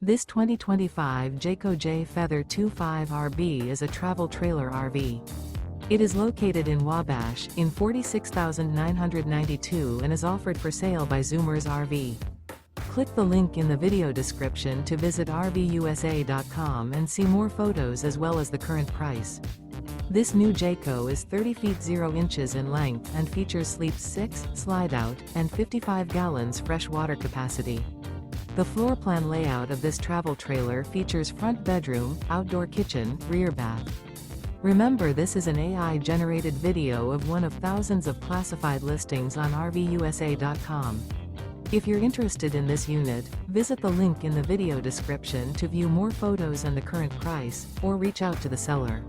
This 2025 Jayco Jay Feather 25RB is a travel trailer RV. It is located in Wabash, in 46,992 and is offered for sale by Zoomers RV. Click the link in the video description to visit RVUSA.com and see more photos as well as the current price. This new Jayco is 30 feet 0 inches in length and features sleeps 6, slide-out, and 55 gallons fresh water capacity. The floor plan layout of this travel trailer features front bedroom, outdoor kitchen, rear bath. Remember, this is an AI-generated video of one of thousands of classified listings on RVUSA.com. If you're interested in this unit, visit the link in the video description to view more photos and the current price, or reach out to the seller.